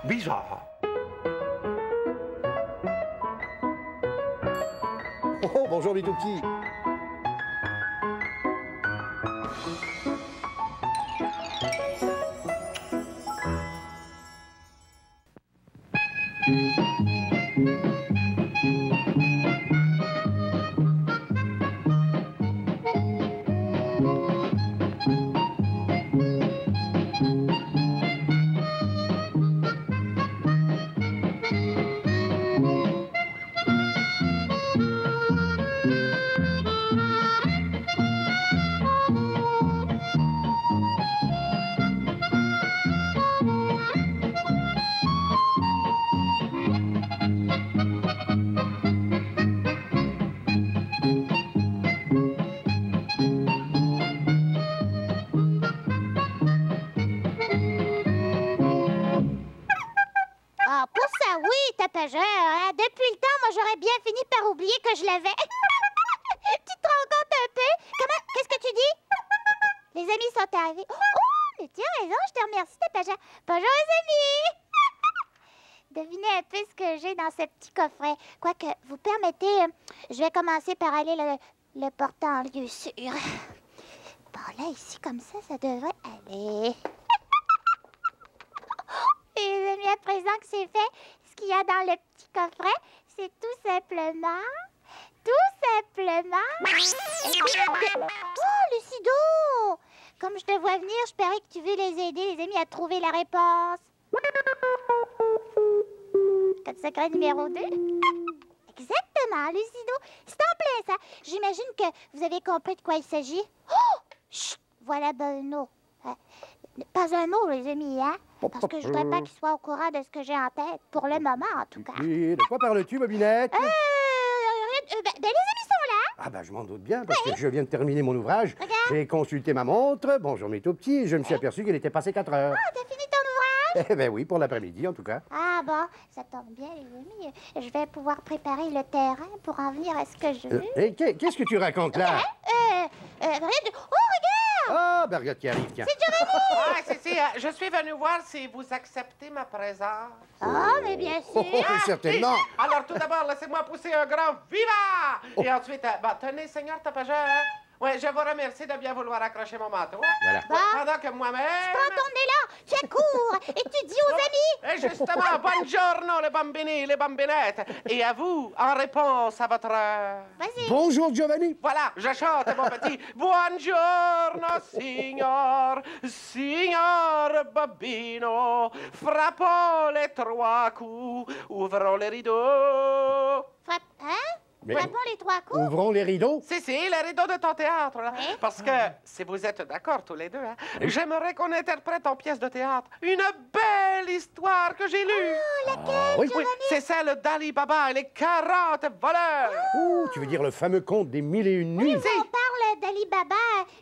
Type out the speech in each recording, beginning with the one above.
Bizarre. Oh, bonjour mes tout petits. Ah, pour ça, oui, tapageur. Hein? Depuis le temps, moi, j'aurais bien fini par oublier que je l'avais. Tu te rends compte un peu? Comment? Qu'est-ce que tu dis? Les amis sont arrivés. Oh, mais tu as raison, je te remercie, tapageur. Bonjour, les amis. Devinez un peu ce que j'ai dans ce petit coffret. Quoique, vous permettez, je vais commencer par aller le porter en lieu sûr. Bon, là, ici, comme ça devrait aller. Et les amis, à présent que c'est fait, ce qu'il y a dans le petit coffret, c'est tout simplement... Oh, Lucido! Comme je te vois venir, je parie que tu veux les aider, les amis, à trouver la réponse. Code secret numéro 2. Exactement, Lucido. C'est en plein, ça. J'imagine que vous avez compris de quoi il s'agit. Oh! Chut! Voilà Bruno. Pas un mot, les amis, hein? Parce que je voudrais pas qu'il soit au courant de ce que j'ai en tête, pour le moment, en tout cas. Et de quoi parles-tu, Bobinette? Les amis sont là. Ah ben, je m'en doute bien, parce que je viens de terminer mon ouvrage. Regarde. J'ai consulté ma montre. Bonjour mes tout petits, et je me suis aperçu qu'il était passé 4 heures. Oh, t'as fini ton ouvrage? Eh ben oui, pour l'après-midi en tout cas. Ah bon, ça tombe bien, les amis. Je vais pouvoir préparer le terrain pour en venir à ce que je veux. Et qu'est-ce que tu racontes là? Rien de... Oh, regarde! Ah, ben regarde qui arrive, tiens. C'est Giovanni! Ah, si, je suis venu voir si vous acceptez ma présence. Oh, mais bien sûr! Oh, certainement. Alors, tout d'abord, laissez-moi pousser un grand viva! Oh. Et ensuite, tenez, Seigneur tapageur. Oui, je vous remercie de bien vouloir accrocher mon manteau. Voilà. Pendant que moi-même... Prends ton élan, tu accours et tu dis aux amis... Et justement, buongiorno les bambini, les bambinettes. Et à vous, en réponse à votre... Vas-y. Bonjour Giovanni. Voilà, je chante, mon petit. Buongiorno, signor, signor Bambino. Frappons les 3 coups, ouvrons les rideaux. Frappe... Hein? Mais- Frappons les 3 coups. Ouvrons les rideaux. Si, les rideaux de ton théâtre, là. Oui. Parce que, si vous êtes d'accord tous les deux, hein, j'aimerais qu'on interprète en pièce de théâtre une belle histoire que j'ai lue. Oh, laquelle, oui. Oui, c'est celle d'Ali Baba et les 40 voleurs. Oh, tu veux dire le fameux conte des 1001 nuits? On parle d'Ali Baba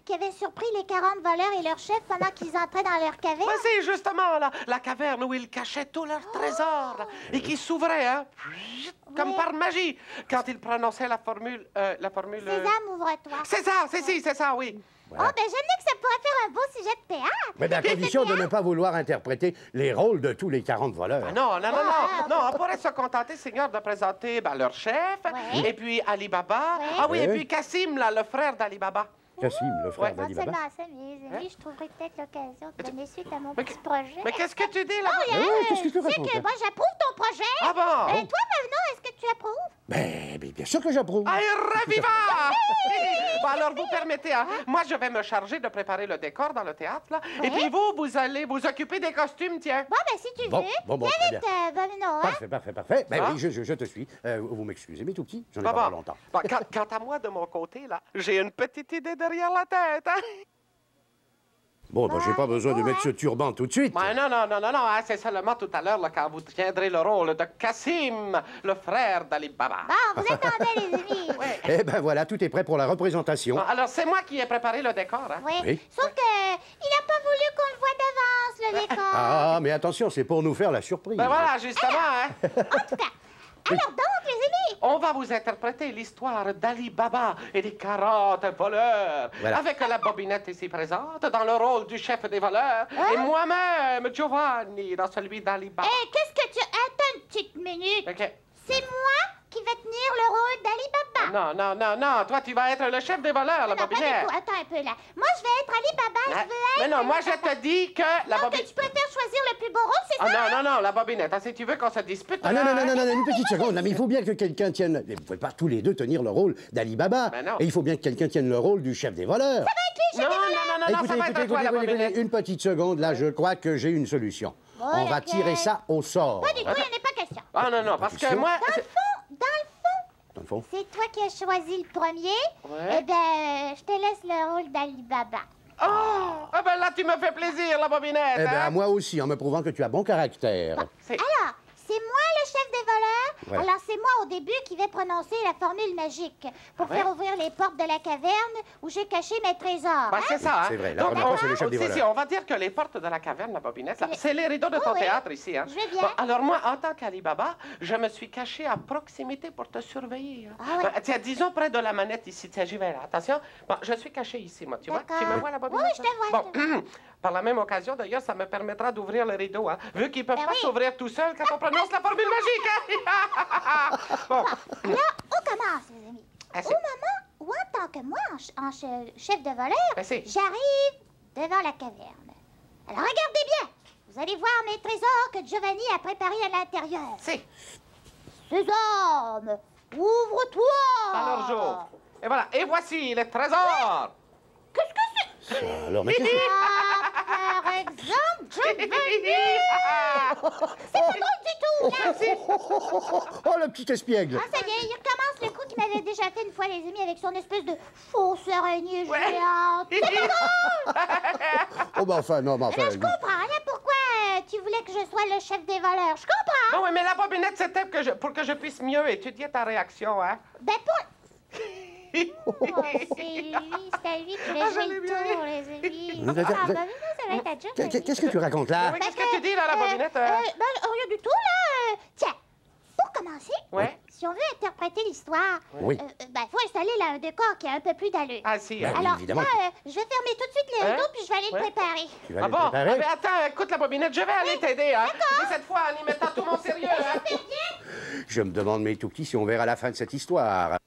qui avait surpris les 40 voleurs et leur chef pendant qu'ils entraient dans leur caverne. Ben, c'est justement la caverne où ils cachaient tous leurs trésors là, et qui s'ouvrait, hein, comme Oui. par magie, quand ils prononçaient la formule... Sésame, ouvre-toi. C'est ça, oui. Oh, ben j'aime bien que ça pourrait faire un beau sujet de théâtre. Mais à condition de ne pas vouloir interpréter les rôles de tous les 40 voleurs. Ah non, on pourrait se contenter, Seigneur, de présenter leur chef, Ouais. et puis Ali Baba. Ouais. Ah oui, et Ouais. puis Cassim, là, le frère d'Ali Baba. Cassim, le frère Ouais. d'Ali Non Baba. seulement ça, mais les amis, je trouverai peut-être l'occasion de donner suite à mon Mais petit projet. Mais qu'est-ce que tu dis, là? Oh, rien, qu'est-ce que tu c'est racontes, que hein? moi, j'approuve ton projet. Ah bon? Toi, Manon, est-ce que tu approuves? Ben, bien sûr que j'approuve. Ah, reviva! Bon, alors, vous permettez, hein? Moi, je vais me charger de préparer le décor dans le théâtre, là. Et puis vous allez vous occuper des costumes, tiens. Bon, ben si tu Bon, veux. bon, Viens très vite, bien. Manon, hein? Parfait. Ben Ah. oui, je te suis. Vous m'excusez, mes tout petits, j'en ai Bon, pas bon. pour longtemps. Bon, quant à moi, de mon côté, là, j'ai une petite idée derrière la tête, hein? Bon, ben j'ai pas besoin de bon, mettre ce turban tout de suite. Ben non, hein, c'est seulement tout à l'heure, là, quand vous tiendrez le rôle de Cassim, le frère d'Ali Baba. Bon, vous attendez, les amis. Ouais. Eh ben voilà, tout est prêt pour la représentation. Bon, alors, c'est moi qui ai préparé le décor, hein? Oui. Oui. Sauf que il a pas voulu qu'on le voie d'avance, le décor. Ah, mais attention, c'est pour nous faire la surprise. Ben voilà, justement, hein? En tout cas, Alors donc, les amis, On va vous interpréter l'histoire d'Ali Baba et des 40 voleurs. Voilà. Avec la bobinette ici présente, dans le rôle du chef des voleurs. Et moi-même, Giovanni, dans celui d'Ali Baba. qu'est-ce que tu... Attends une petite minute. Ok. C'est moi qui vais tenir le rôle d'Ali Baba. Non. Toi, tu vas être le chef des voleurs, la Non, pas du bobinette. tout. Attends un peu, là. Moi, je vais être Ali Baba. Je veux être... Mais non, moi, je te dis que la Donc, bobinette... tu préfères choisir le plus beau rôle, c'est ça? Non, la bobinette. Si tu veux qu'on se dispute... Ah non, là, non, non, non, non, une petite seconde. Là, mais il faut bien que quelqu'un tienne... Vous pouvez pas tous les deux tenir le rôle d'Ali Baba. Ben non. Et il faut bien que quelqu'un tienne le rôle du chef des voleurs. Non, Écoutez, ça va être écoutez, toi, la écoutez, bobinette. une petite seconde. Là, je crois que j'ai une solution. Bon, On va laquelle? tirer ça au sort. Pas du tout, il n'y en a pas question. Ah non, parce que sûr. moi... Dans le fond, Dans le fond. c'est toi qui as choisi le premier. Ouais. Eh bien, je te laisse le rôle d'Ali Baba. Oh! Ah ben là, tu me fais plaisir, la bobinette. Eh bien, hein? à moi aussi, en me prouvant que tu as bon caractère. C'est- Alors, c'est moi le chef des voleurs. Voilà. Alors, c'est moi au début qui vais prononcer la formule magique pour ouais? faire ouvrir les portes de la caverne où j'ai caché mes trésors. Ben, hein? c'est ça, hein? C'est vrai, la Donc, première on- fois, c'est le chef des si, voleurs. on va dire que les portes de la caverne, la bobinette, là, C'est les- c'est les rideaux de ton Oh, oui. théâtre ici, hein? Je veux bien. Bon, alors moi, en tant qu'Ali Baba, je me suis caché à proximité pour te surveiller. Hein. Ah ouais. Ben, tiens, disons près de la manette ici. Tiens, j'y vais là. Attention. Bon, je suis caché ici, moi. Tu vois? D'accord. Tu me vois, la bobinette? Oui, je te là? vois, Bon, je par la même occasion, d'ailleurs, ça me permettra d'ouvrir les rideaux, hein? Vu qu'ils peuvent Ben pas oui. s'ouvrir tout seuls quand on prononce la formule magique, hein? Bon. Là, on commence, les amis. Ah, Au c'est- moment où, en tant que moi, chef de voleur, Ben, c'est- j'arrive devant la caverne. Alors, regardez bien. Vous allez voir mes trésors que Giovanni a préparés à l'intérieur. C'est Sésame, ouvre-toi. alors, j'ouvre. Et voilà. Et voici les trésors. Qu'est-ce que c'est? Alors, mais qu'est-ce que... Ah, par exemple, Giovanni. C'est pas drôle du tout, là. Oh, le petit espiègle. Ah, ça y est, il recommence le coup qu'il m'avait déjà fait une fois, les amis, avec son espèce de fausse araignée Ouais. géante. C'est pas drôle. Oh, bah enfin, non, mais enfin... Là, je comprends, là, pourquoi tu voulais que je sois le chef des voleurs. Je comprends. Bon, oui, mais la bobinette, c'était pour que je puisse mieux étudier ta réaction, hein? Ben, pour... Oh, c'est lui, c'est à lui que je Ah, vais je jouer l'ai le bien tour, les amis. Vous êtes- Ah, ben, ça va être à Giovanni. Qu'est-ce que tu racontes là? Oui, qu'est-ce que tu dis, là, la bobinette? Ben, rien du tout, là. Tiens, pour commencer, Ouais? si on veut interpréter l'histoire, Oui. ben, faut installer là un décor qui a un peu plus d'allure. Ah, si. Ben, hein. Alors, évidemment. là, je vais fermer tout de suite les Hein? rideaux, puis je vais aller Ouais. le préparer. Tu vas Ah les bon? Ah, préparer? mais attends, écoute la bobinette, je vais aller t'aider, hein? Et cette fois, en y mettant tout mon sérieux, hein? Je me demande, mes tout petits, si on verra la fin de cette histoire.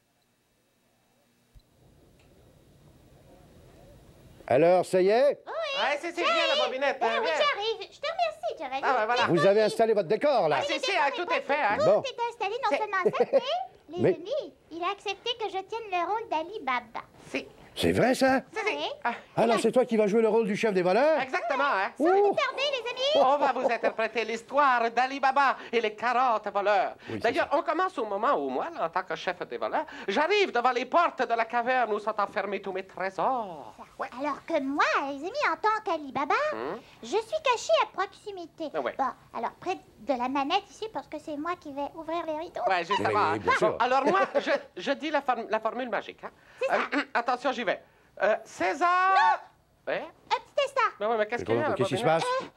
Alors, ça y est? Ouais, c'est bien, la bobinette. Ben hein, oui, bien. j'arrive. Je te remercie, Giovanni. Ah, ben, voilà. Vous avez installé votre décor, là? Ah, si, hein, tout est fait, hein? Bon. Tout est installé, non C'est- seulement ça, mais, les Mais- amis, il a accepté que je tienne le rôle d'Ali Baba. Si. C'est vrai, ça? Si. Oui. Ah, Alors, c'est toi qui vas jouer le rôle du chef des voleurs? exactement, hein? Oh. Regardez, les amis. On va vous interpréter l'histoire d'Ali Baba et les 40 voleurs. Oui, c'est D'ailleurs, on commence au moment où moi, là, en tant que chef des voleurs, j'arrive devant les portes de la caverne où sont enfermés tous mes trésors. Ouais. Alors que moi, les amis, en tant qu'Ali Baba, je suis cachée à proximité. Ah ouais. Bon, alors près de la manette ici, parce que c'est moi qui vais ouvrir les rideaux. Ouais, justement. Oui, hein. bien sûr. Bon, alors moi, je dis la formule magique. Hein. Attention, j'y vais. César! Ouais? Un petit instant. Mais ouais, mais qu'est-ce qu'il y a, là, Qu'est-ce qui se Bobinette? passe?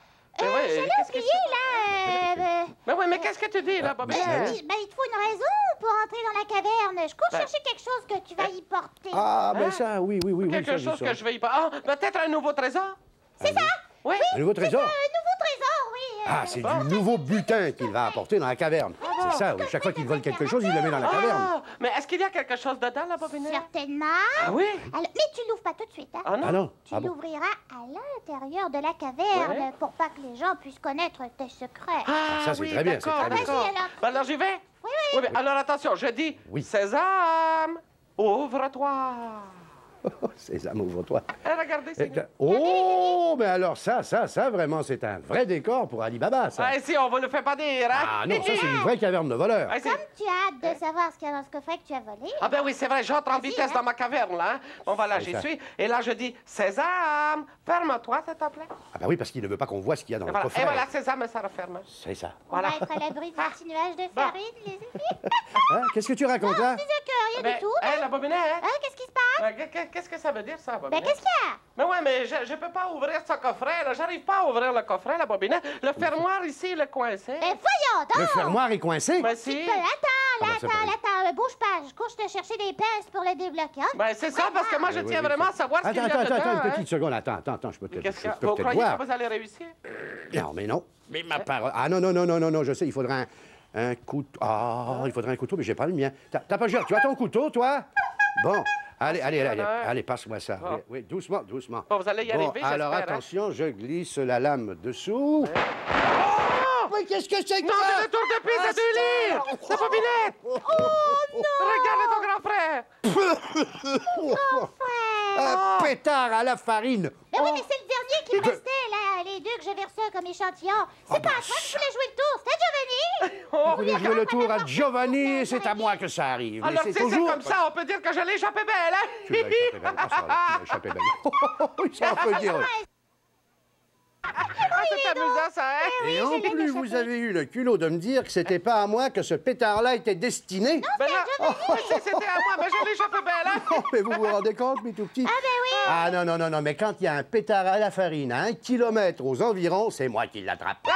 Mais ouais, Je l'ai qu'est-ce que oublié, c'est? là. Mais ouais, mais qu'est-ce que tu dis, là, Bobinette? Il te faut une raison pour entrer dans la caverne. Je cours Ben. chercher quelque chose que tu vas y porter. Ah, ben Hein? ça, oui, oui, oui. oui, Quelque ça, chose ça. que je vais y pas. Ah, peut-être un nouveau trésor? C'est ça? Oui. Un nouveau trésor? Un nouveau trésor, oui. Ah, c'est du nouveau butin qu'il va apporter dans la caverne. C'est ça, oui. Chaque fois qu'il vole quelque chose, il le met dans la caverne. Ah, mais est-ce qu'il y a quelque chose dedans, la Bobinette? Certainement. Ah oui? Alors, mais tu l'ouvres pas tout de suite, hein? Ah non? Ah non? Tu Ah bon? l'ouvriras à l'intérieur de la caverne Ouais. pour pas que les gens puissent connaître tes secrets. Ah, ça, c'est oui, très bien, c'est d'accord, très bien. d'accord. Vas-y, alors. Ben, alors, j'y vais? Oui. mais alors, attention, je dis Oui. Sésame, ouvre-toi. Sésame, ouvre-toi. Eh, regardez, c'est bien. Oh, mais alors ça, vraiment, c'est un vrai décor pour Ali Baba, ça. Ah, si, on vous le fait pas dire, hein? Ah non, ça, c'est une vraie caverne de voleurs. Ah, c'est- Comme tu as hâte de savoir ce qu'il y a dans ce coffret que tu as volé. Ah ben oui, c'est vrai, j'entre en Vas-y, vitesse hein. dans ma caverne, là. Hein? Bon, voilà, C'est j'y ça. suis. Et là, je dis, Sésame, ferme-toi, s'il te plaît. Ah bah oui, parce qu'il ne veut pas qu'on voit ce qu'il y a dans Et le voilà, coffret. et voilà, Sésame, ça referme. C'est ça. Voilà. On va être à l'abri d'un petit nuage de farine, les amis. Hein? Qu'est-ce que tu racontes là? C'est que rien Mais, du tout. hé, la bobinette, Hein, qu'est-ce qui se passe? qu'est-ce que ça veut dire, ça, Ben, bobinette? qu'est-ce qu'il y a? Mais ouais, mais je peux pas ouvrir ce coffret, là. J'arrive pas à ouvrir le coffret, la bobinette. Le fermoir ici, il est coincé. Ben, voyons donc! Le fermoir est coincé? Mais Tu si. peux attendre! attends, bouge pas. Je cours te chercher des pinces pour le débloquer. Hein? Ben, c'est ça, parce que moi, je tiens vraiment à savoir ce qu'il y a dedans. Attends, une petite seconde. Attends, je peux peut-être Qu'est-ce que voir. vous croyez que vous allez réussir? Non, mais non. Mais ma parole. Ah, non, je sais, il faudra un couteau. Ah, il faudrait un couteau, mais j'ai pas le mien. T'as pas géré. Tu as ton couteau, toi? Bon. Allez, passe-moi ça. Bon. Oui, doucement. Bon, vous allez y arriver, j'espère. Alors, hein? attention, je glisse la lame dessous. Mais qu'est-ce que c'est que Non, ça? c'est le tour de piste de 2 livres! C'est pas Binette! Oh non! Regarde ton grand frère! Un pétard à la farine. Mais oui, mais c'est le dernier qui me restait, là. Les deux que j'avais reçus comme échantillon. C'est pas à toi que je voulais jouer le tour, c'était Giovanni! Vous voulez jouer le tour à Giovanni et c'est à moi que ça arrive. Alors, Mais si c'est comme ça, on peut dire que je l'ai échappé belle, hein? Tu l'as échappé belle. Ah, ça, tu l'as échappé belle. Oui, ça, on peut dire. Ah, c'est amusant, ça, hein? Et en plus, vous avez eu le culot de me dire que c'était pas à moi que ce pétard-là était destiné. Ben là, c'était à moi, mais je l'ai échappé belle, hein? Oh, mais vous vous rendez compte, mes tout petits? Ah, ben oui! Ah, non, mais quand il y a un pétard à la farine à 1 kilomètre aux environs, c'est moi qui l'attrape.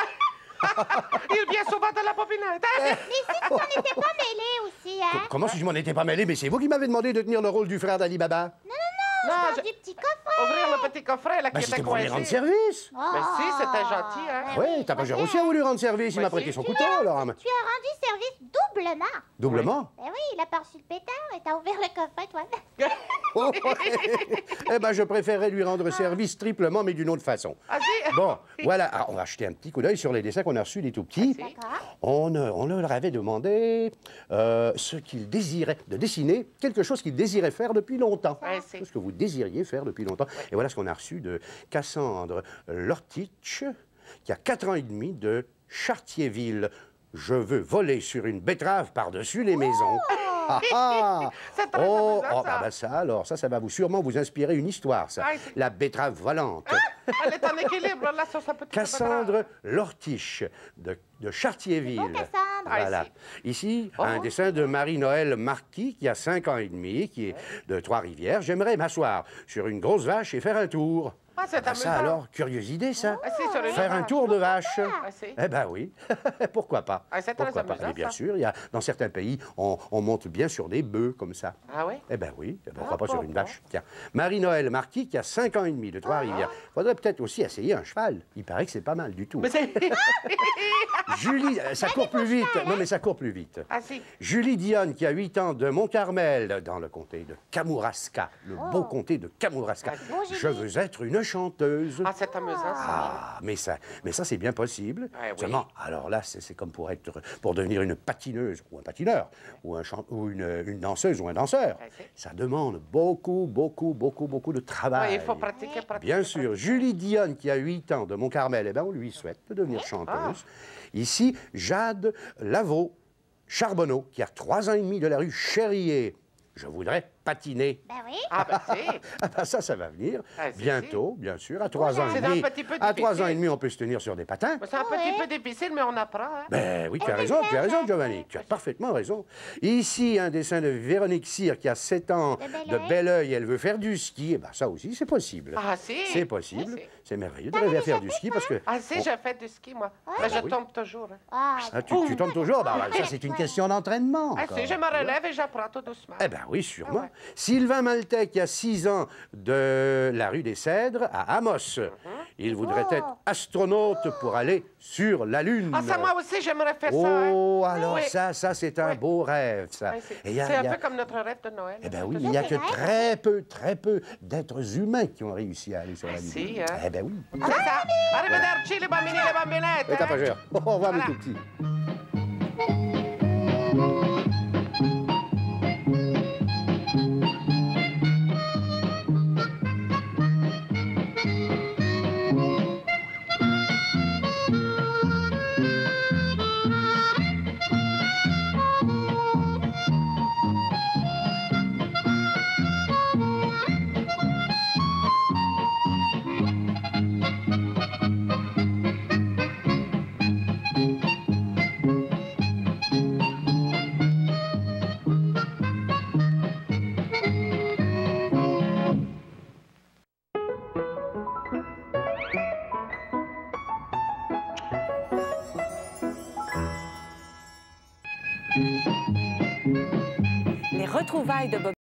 Il vient souvent de la popinette, hein? Mais si tu t'en étais pas mêlé aussi, hein? Comment si je m'en étais pas mêlé? Mais c'est vous qui m'avez demandé de tenir le rôle du frère d'Ali Baba. Non, Je parle du petit coffret! Ouvrir le petit coffret, là, qui C'était était pour lui coincé. rendre service. Mais si, c'était gentil, hein? Oui, t'as pas géré aussi à voulu rendre service. Il m'a prêté son couteau, alors. Tu as rendu service doublement. Doublement? Ben oui, il a pas reçu le pétard et t'as ouvert le coffret, toi. Oh, eh ben, je préférerais lui rendre service triplement, mais d'une autre façon. Ah, si? Bon, voilà. Alors, on va jeter un petit coup d'œil sur les dessins qu'on a reçus des tout petits. D'accord. On leur avait demandé ce qu'ils désiraient, de dessiner quelque chose qu'ils désiraient faire depuis longtemps. Ouais, c'est- Ce que vous désiriez faire depuis longtemps. Et voilà ce qu'on a reçu de Cassandre Lortich, qui a 4 ans et demi, de Chartierville. Je veux voler sur une betterave par-dessus les maisons. Ah, ah. C'est très amusant, ça. Alors, ça va sûrement vous inspirer une histoire, ça. Ouais, c'est- La betterave volante. Elle est en équilibre, là, sur sa petite Cassandre Lortich, de Chartierville. Bon, Cassandre. Voilà. Ici, un dessin de Marie-Noël Marquis, qui a 5 ans et demi, qui est de Trois-Rivières. J'aimerais m'asseoir sur une grosse vache et faire un tour. Ah, c'est amusant. Ça alors, curieuse idée, ça. Ah, si, sur une Faire un vache. tour de vache. Ah, si. Eh ben oui, pourquoi pas. Ah, c'est très Pourquoi pas. amusant, Mais bien ça. sûr, dans certains pays, on monte bien sur des bœufs comme ça. Ah oui? Eh ben oui, pourquoi Ah, pas sur bon, une bon. vache. Tiens, Marie-Noël Marquis, qui a 5 ans et demi, de Trois-Rivières. Faudrait peut-être aussi essayer un cheval. Il paraît que c'est pas mal du tout. Mais c'est... Julie, ça court plus vite. Non, mais ça court plus vite. Ah, si. Julie Dionne, qui a 8 ans, de Mont-Carmel, dans le comté de Kamouraska, le beau comté de Kamouraska. Bon, Julie. Je veux être une chanteuse. Ah, c'est amusant, ça. Ah, mais ça c'est bien possible. Ouais, oui. Seulement, alors là, c'est comme pour devenir une patineuse ou un patineur, ou une danseuse ou un danseur. Ouais, c'est- Ça demande beaucoup de travail. Ouais, il faut pratiquer. Bien sûr, Julie Dionne, qui a 8 ans, de Mont-Carmel, eh ben, on lui souhaite de devenir chanteuse. Ici, Jade Lavaux, Charbonneau, qui a 3 ans et demi, de la rue Chérier. Je voudrais patiner. Ben oui. Ah, ben si. Ah ben ça va venir. Ah, si, Bientôt, bien sûr. À 3 ans et C'est demi. un petit peu À 3 ans difficile. et demi, on peut se tenir sur des patins. C'est un petit peu difficile, mais on apprend, hein? Ben oui, tu as raison, Giovanni. Tu as parfaitement raison. Ici, un dessin de Véronique Cyr, qui a 7 ans, de Belleuil. Elle veut faire du ski. Eh ben ça aussi, c'est possible. Ah, si. C'est possible. Ah, si. C'est merveilleux de rêver à faire du ski parce que... Ah, si, j'ai fait du ski, moi. Mais je tombe toujours. Hein. Ah, Ah, tu tombes toujours? Ben, ça, c'est une question d'entraînement. Ah, encore. si, je me relève et j'apprends tout doucement. Eh bien oui, sûrement. Ah ouais. Sylvain Maltais, qui a 6 ans, de la rue des Cèdres à Amos. Il voudrait être astronaute pour aller sur la Lune. Ah, ça, moi aussi, j'aimerais faire ça. Hein. Oh, alors Oui. ça, c'est un Oui. beau rêve, ça. Ouais, Et il y a- c'est il un y a- peu comme notre rêve de Noël. Eh bien hein. oui, il n'y a que très peu d'êtres humains qui ont réussi à aller sur la Lune. si, hein. Eh bien oui. C'est ça. Arrivederci, les bambini, les bambinettes. Et t'as hein. pas gère. Au revoir, mes Voilà. tout petits. Les retrouvailles de Bob